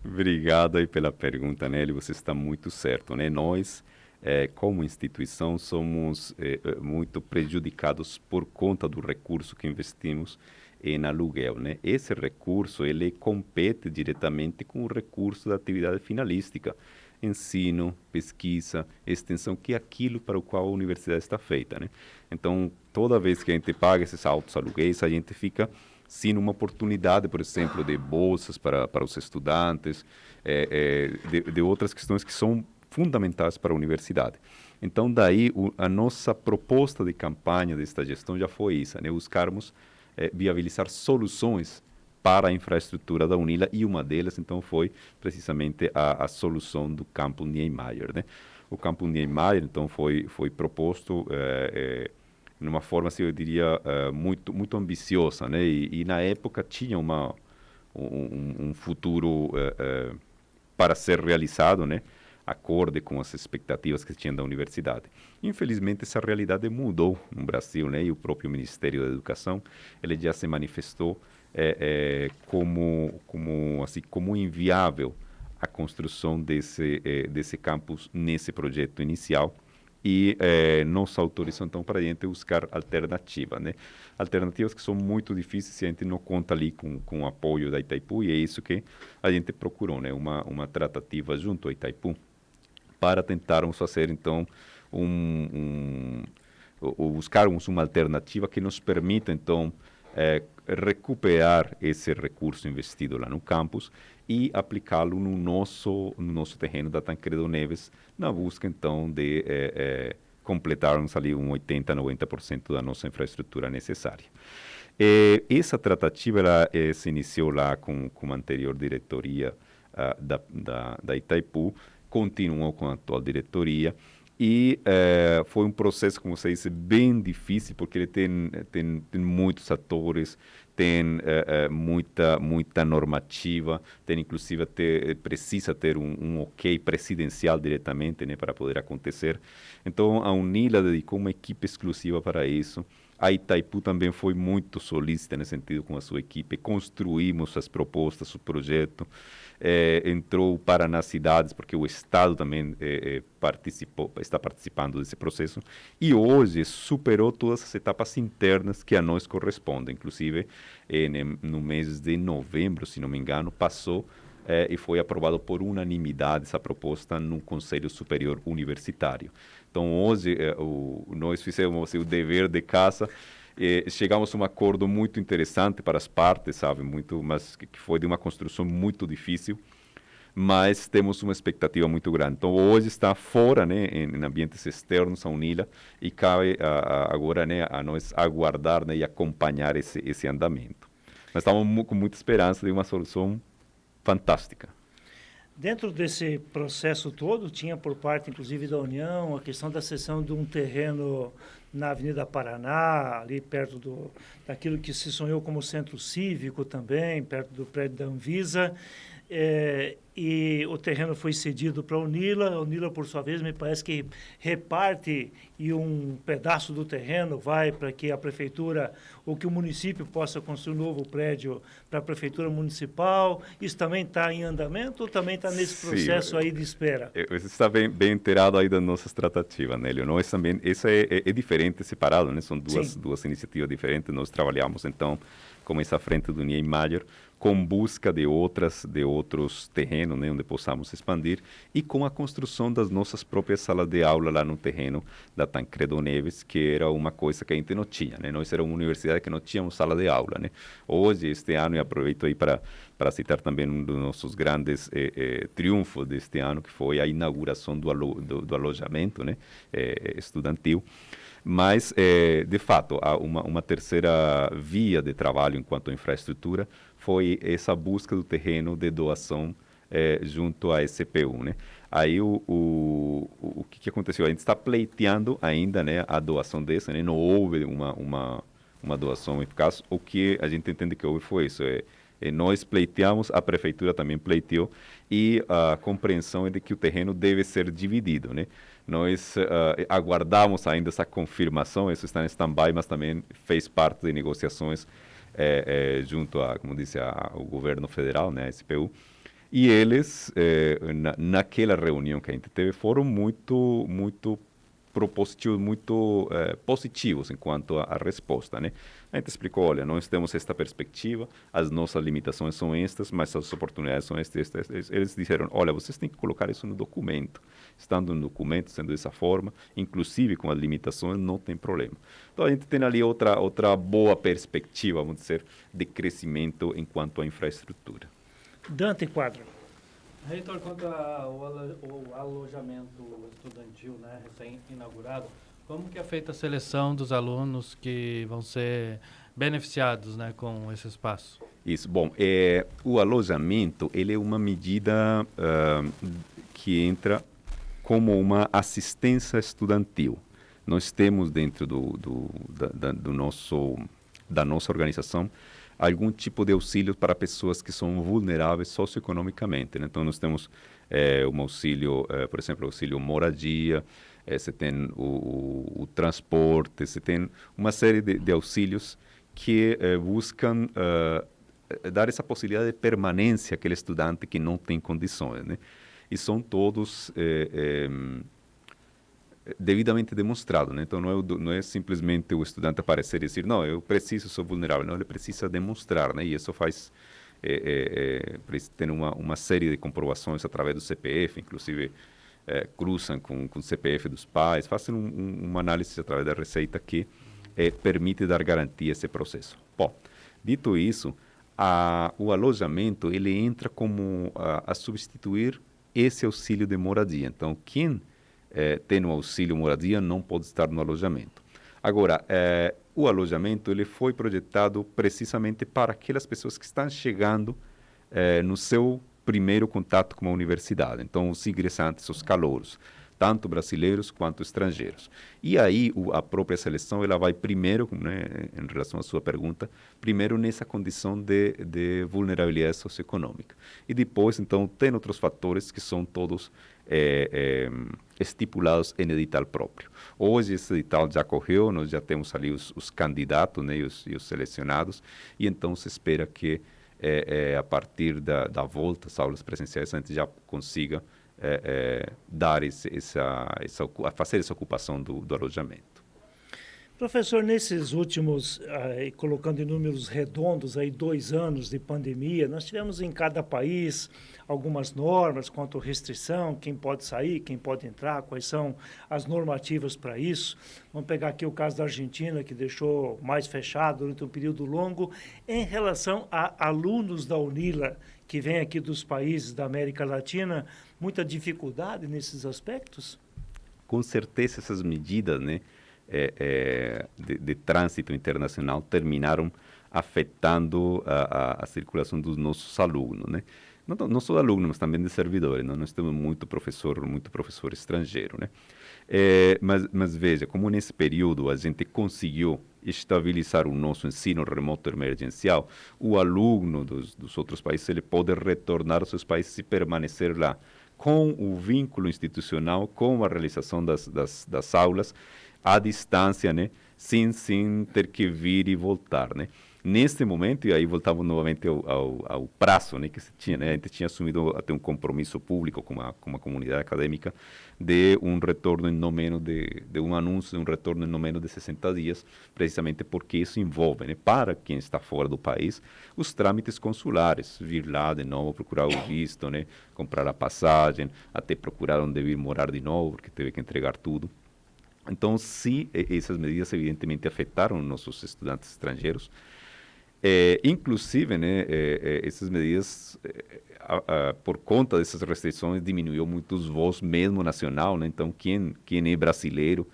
Obrigado aí pela pergunta, Nelly. Você está muito certo, né? Nós, como instituição, somos muito prejudicados por conta do recurso que investimos em aluguel, né? Esse recurso, ele compete diretamente com o recurso da atividade finalística, ensino, pesquisa, extensão, que é aquilo para o qual a universidade está feita, né? Então, toda vez que a gente paga esses altos aluguéis, a gente fica sim uma oportunidade, por exemplo, de bolsas para os estudantes, de outras questões que são fundamentais para a universidade. Então, daí, a nossa proposta de campanha desta gestão já foi isso, né? Buscarmos viabilizar soluções para a infraestrutura da UNILA, e uma delas, então, foi precisamente a solução do Campo Niemeyer, né? O Campo Niemeyer, então, foi proposto de uma forma, assim, eu diria, muito ambiciosa, né? E na época tinha um futuro para ser realizado, né? Acorde com as expectativas que tinha da universidade. Infelizmente, essa realidade mudou no Brasil, né? E o próprio Ministério da Educação, ele já se manifestou como inviável a construção desse campus nesse projeto inicial, e nos autorizam, então, para a gente buscar alternativas, né? Alternativas que são muito difíceis se a gente não conta ali com o apoio da Itaipu, e é isso que a gente procurou, né? Uma tratativa junto à Itaipu para tentarmos fazer, então, buscarmos uma alternativa que nos permita, então, recuperar esse recurso investido lá no campus e aplicá-lo no nosso terreno da Tancredo Neves, na busca, então, de completarmos ali 80%, 90% da nossa infraestrutura necessária. Essa tratativa ela, se iniciou lá com a anterior diretoria da Itaipu, continuou com a atual diretoria, e foi um processo, como você disse, bem difícil, porque ele tem muitos atores, tem muita normativa, tem inclusive precisa ter um ok presidencial diretamente, né, para poder acontecer. Então, a UNILA dedicou uma equipe exclusiva para isso. A Itaipu também foi muito solícita nesse sentido com a sua equipe. Construímos as propostas, o projeto. Entrou para nas cidades, porque o Estado também está participando desse processo. E hoje superou todas as etapas internas que a nós correspondem. Inclusive, no mês de novembro, se não me engano, passou e foi aprovado por unanimidade essa proposta no Conselho Superior Universitário. Então, hoje, nós fizemos o dever de casa, chegamos a um acordo muito interessante para as partes, sabe, mas que foi de uma construção muito difícil, mas temos uma expectativa muito grande. Então, hoje está fora, né, em ambientes externos a UNILA, e cabe agora, né, a nós aguardar, né, e acompanhar esse andamento. Nós estamos com muita esperança de uma solução fantástica. Dentro desse processo todo, tinha por parte, inclusive, da União, a questão da cessão de um terreno na Avenida Paraná, ali perto daquilo que se sonhou como centro cívico também, perto do prédio da Anvisa. E o terreno foi cedido para a UNILA, por sua vez, me parece que reparte e um pedaço do terreno vai para que a prefeitura ou que o município possa construir um novo prédio para a prefeitura municipal. Isso também está em andamento ou também está nesse processo aí de espera? Você está bem inteirado aí das nossas tratativas, Nélio. Nós também, isso é diferente, separado, né? São duas iniciativas diferentes. Nós trabalhamos, então, com essa frente do Niemeyer, com busca de outros terrenos, né, onde possamos expandir, e com a construção das nossas próprias salas de aula lá no terreno da Tancredo Neves, que era uma coisa que a gente não tinha, né? Nós éramos uma universidade que não tínhamos sala de aula, né? Hoje, este ano, e aproveito aí para citar também um dos nossos grandes triunfos deste ano, que foi a inauguração do alojamento, né, estudantil. Mas, de fato, uma terceira via de trabalho enquanto infraestrutura foi essa busca do terreno de doação junto à SPU, né? Aí o que aconteceu? A gente está pleiteando ainda, né, a doação dessa, né? Não houve uma doação eficaz. O que a gente entende que houve foi isso. Nós pleiteamos, a prefeitura também pleiteou, e a compreensão é de que o terreno deve ser dividido, né? Nós aguardamos ainda essa confirmação, isso está em stand-by, mas também fez parte de negociações junto como disse, ao governo federal, né, a SPU, E eles, naquela reunião que a gente teve, foram muito propositivos, muito positivos em quanto à resposta, né? A gente explicou, olha, nós temos esta perspectiva, as nossas limitações são estas, mas as oportunidades são estas. Eles disseram, olha, vocês têm que colocar isso no documento. Estando no documento, sendo dessa forma, inclusive com as limitações, não tem problema. Então, a gente tem ali outra boa perspectiva, vamos dizer, de crescimento em quanto à infraestrutura. Dante Quadro. Reitor, quanto ao alojamento estudantil, né, recém-inaugurado, como que é feita a seleção dos alunos que vão ser beneficiados, né, com esse espaço? Isso. Bom, o alojamento, ele é uma medida que entra como uma assistência estudantil. Nós temos dentro da nossa organização algum tipo de auxílio para pessoas que são vulneráveis socioeconomicamente, né? Então, nós temos um auxílio, por exemplo, auxílio moradia, você tem o transporte, você tem uma série de auxílios que buscam dar essa possibilidade de permanência àquele estudante que não tem condições, né? E são todos devidamente demonstrados, né? Então, não é simplesmente o estudante aparecer e dizer, não, eu preciso, sou vulnerável. Não, ele precisa demonstrar, né? E isso faz, tem uma série de comprovações através do CPF, inclusive cruzam com o CPF dos pais, fazem uma análise através da Receita que permite dar garantia a esse processo. Bom, dito isso, o alojamento, ele entra como a substituir esse auxílio de moradia. Então, quem tem o auxílio moradia não pode estar no alojamento. Agora, o alojamento ele foi projetado precisamente para aquelas pessoas que estão chegando no seu primeiro contato com a universidade. Então, os ingressantes, os calouros, tanto brasileiros quanto estrangeiros. E aí, a própria seleção ela vai primeiro, né, em relação à sua pergunta, primeiro nessa condição de vulnerabilidade socioeconômica. E depois, então, tem outros fatores que são todos estipulados em edital próprio. Hoje esse edital já correu, nós já temos ali os candidatos, né, e os selecionados, e então se espera que a partir da volta às aulas presenciais a gente já consiga dar fazer essa ocupação do alojamento. Professor, nesses últimos, colocando em números redondos, 2 anos de pandemia, nós tivemos em cada país algumas normas quanto à restrição, quem pode sair, quem pode entrar, quais são as normativas para isso. Vamos pegar aqui o caso da Argentina, que deixou mais fechado durante um período longo. Em relação a alunos da UNILA, que vêm aqui dos países da América Latina, muita dificuldade nesses aspectos? Com certeza essas medidas, né, de trânsito internacional terminaram afetando a circulação dos nossos alunos, né? Não só alunos, mas também de servidores, né? Nós temos muito professor estrangeiro, né? Mas veja, como nesse período a gente conseguiu estabilizar o nosso ensino remoto emergencial, o aluno dos outros países ele pode retornar aos seus países e permanecer lá com o vínculo institucional, com a realização das aulas à distância, né? Sem ter que vir e voltar, né? Neste momento, e aí voltamos novamente ao prazo, né, que se tinha, né? A gente tinha assumido até um compromisso público com a comunidade acadêmica de um retorno em não menos de um anúncio de um retorno em não menos de 60 dias, precisamente porque isso envolve, né, para quem está fora do país, os trâmites consulares, vir lá de novo, procurar o visto, né, comprar a passagem, até procurar onde vir morar de novo, porque teve que entregar tudo. Então, sim, essas medidas evidentemente afetaram nossos estudantes estrangeiros. Inclusive, né, essas medidas, por conta dessas restrições, diminuiu muito os voos mesmo nacional, né? Então, quem é brasileiro,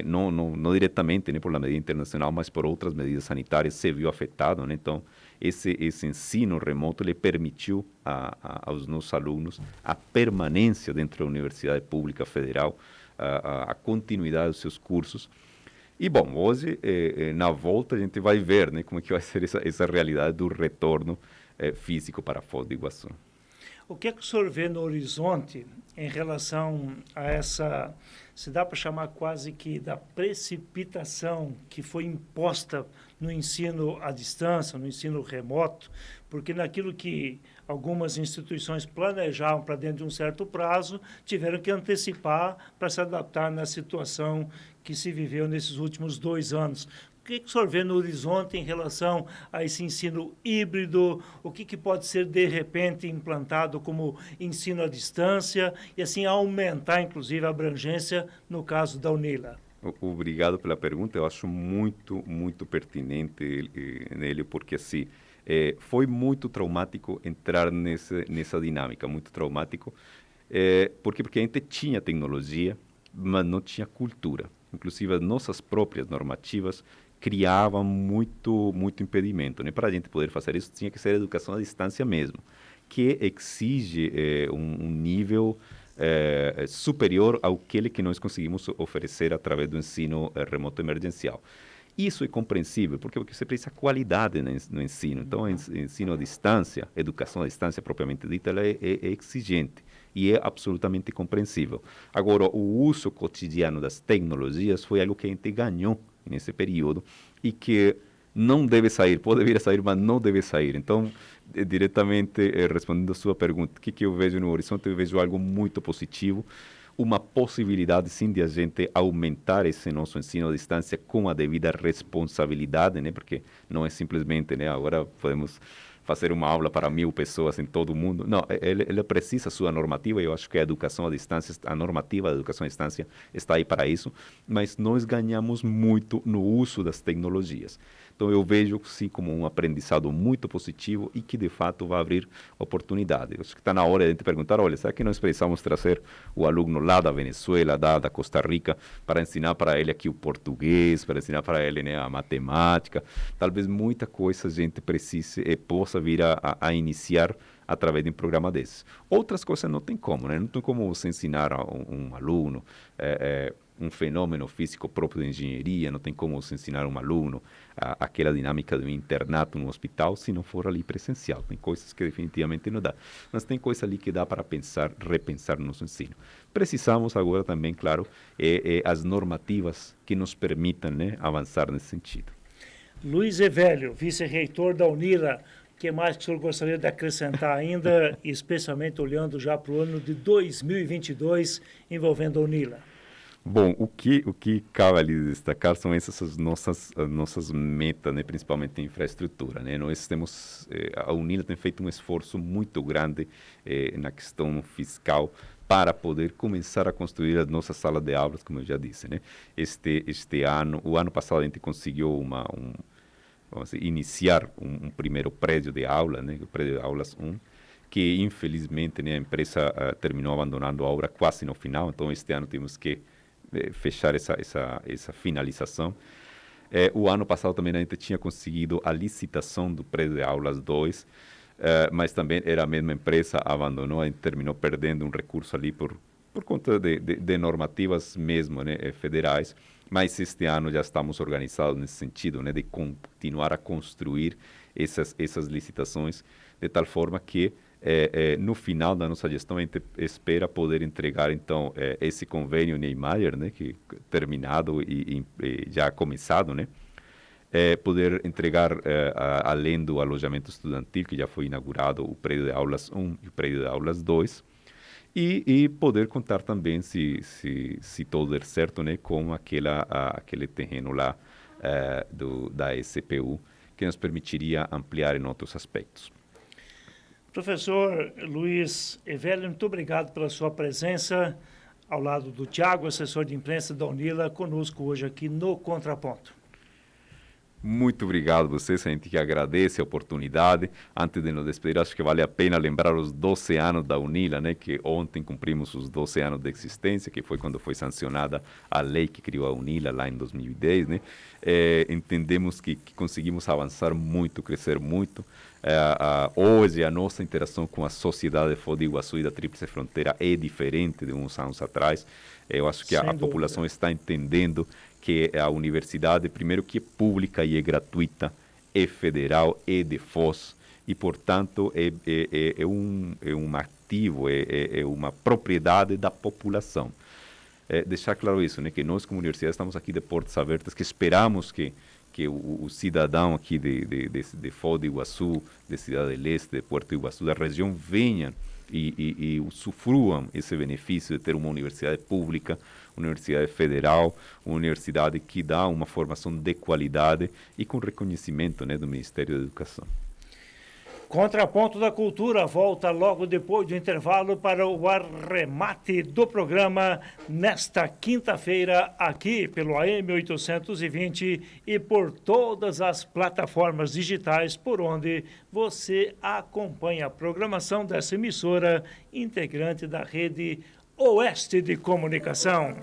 não diretamente, né, por uma medida internacional, mas por outras medidas sanitárias, se viu afetado, né? Então, esse ensino remoto lhe permitiu aos nossos alunos a permanência dentro da Universidade Pública Federal, a continuidade dos seus cursos. E, bom, hoje, na volta, a gente vai ver, né, como é que vai ser essa realidade do retorno físico para Foz do Iguaçu. O que é que o senhor vê no horizonte em relação a essa, se dá para chamar quase que da precipitação que foi imposta no ensino à distância, no ensino remoto, porque naquilo que algumas instituições planejavam para dentro de um certo prazo, tiveram que antecipar para se adaptar na situação que se viveu nesses últimos 2 anos. O que o senhor vê no horizonte em relação a esse ensino híbrido? O que pode ser, de repente, implantado como ensino à distância e, assim, aumentar, inclusive, a abrangência no caso da UNILA? Obrigado pela pergunta. Eu acho muito, muito pertinente nele, porque assim, foi muito traumático entrar nessa dinâmica, muito traumático. Porque a gente tinha tecnologia, mas não tinha cultura. Inclusive, as nossas próprias normativas criavam muito impedimento, né? Para a gente poder fazer isso, tinha que ser educação à distância mesmo, que exige um nível superior ao que nós conseguimos oferecer através do ensino remoto emergencial. Isso é compreensível, porque você precisa qualidade no ensino. Então, ensino à distância, educação à distância propriamente dita, ela é exigente e é absolutamente compreensível. Agora, o uso cotidiano das tecnologias foi algo que a gente ganhou nesse período e que não deve sair, pode vir a sair, mas não deve sair. Então, diretamente respondendo a sua pergunta, o que eu vejo no horizonte? Eu vejo algo muito positivo, uma possibilidade, sim, de a gente aumentar esse nosso ensino à distância com a devida responsabilidade, né? Porque não é simplesmente, né, agora podemos fazer uma aula para 1000 pessoas em todo o mundo. Não, ele precisa sua normativa, e eu acho que a educação à distância, a normativa da educação à distância está aí para isso, mas nós ganhamos muito no uso das tecnologias. Então, eu vejo, sim, como um aprendizado muito positivo e que, de fato, vai abrir oportunidade. Eu acho que está na hora de a gente perguntar, olha, será que nós precisamos trazer o aluno lá da Venezuela, da Costa Rica, para ensinar para ele aqui o português, para ensinar para ele, né, a matemática? Talvez muita coisa a gente precise e possa vir a iniciar através de um programa desses. Outras coisas não tem como, né? Não tem como você ensinar a um aluno um fenômeno físico próprio de engenharia, não tem como você ensinar a um aluno aquela dinâmica do internato no hospital se não for ali presencial. Tem coisas que definitivamente não dá. Mas tem coisa ali que dá para pensar, repensar no nosso ensino. Precisamos agora também, claro, as normativas que nos permitam, né, avançar nesse sentido. Luiz Evelio, vice-reitor da UNILA, o que mais que o senhor gostaria de acrescentar ainda, especialmente olhando já para o ano de 2022, envolvendo a UNILA? Bom, o que cabe ali destacar são essas nossas metas, né, principalmente em infraestrutura, né? Nós temos, a UNILA tem feito um esforço muito grande na questão fiscal para poder começar a construir as nossas salas de aulas, como eu já disse, né? O ano passado a gente conseguiu vamos dizer, iniciar um primeiro prédio de aula, né, o prédio de aulas 1, que infelizmente, né, a empresa terminou abandonando a obra quase no final, então este ano temos que fechar essa finalização. O ano passado também a gente tinha conseguido a licitação do prédio de aulas 2, mas também era a mesma empresa, abandonou, a gente terminou perdendo um recurso ali por conta de normativas mesmo, né, federais, mas este ano já estamos organizados nesse sentido, né, de continuar a construir essas licitações, de tal forma que no final da nossa gestão a gente espera poder entregar então esse convênio Niemeyer, né, que terminado e já começado, né, poder entregar além do alojamento estudantil que já foi inaugurado o prédio de aulas 1 e o prédio de aulas 2 e poder contar também se tudo der certo, né, com aquele terreno lá da SPU que nos permitiria ampliar em outros aspectos. Professor Luiz Evelio, muito obrigado pela sua presença ao lado do Tiago, assessor de imprensa da UNILA, conosco hoje aqui no Contraponto. Muito obrigado a vocês, a gente que agradece a oportunidade. Antes de nos despedir, acho que vale a pena lembrar os 12 anos da UNILA, né, que ontem cumprimos os 12 anos de existência, que foi quando foi sancionada a lei que criou a UNILA lá em 2010, né? Entendemos que conseguimos avançar muito, crescer muito. Hoje a nossa interação com a sociedade de Foz do Iguaçu e da Tríplice Fronteira é diferente de uns anos atrás. Eu acho que a população está entendendo que a universidade, primeiro, que é pública e é gratuita, é federal, é de Foz, e, portanto, é um ativo, é uma propriedade da população. Deixar claro isso, né, que nós, como universidade, estamos aqui de portas abertas, que esperamos que que o cidadão aqui de Foz do Iguaçu, de Cidade do Leste, de Puerto Iguaçu, da região, venham e usufruam esse benefício de ter uma universidade pública, universidade federal, uma universidade que dá uma formação de qualidade e com reconhecimento, né, do Ministério da Educação. Contraponto da Cultura volta logo depois do intervalo para o arremate do programa nesta quinta-feira aqui pelo AM 820 e por todas as plataformas digitais por onde você acompanha a programação dessa emissora integrante da rede Oeste de Comunicação.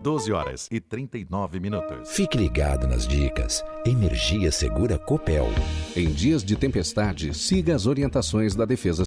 12h39. Fique ligado nas dicas. Energia Segura Copel. Em dias de tempestade, siga as orientações da Defesa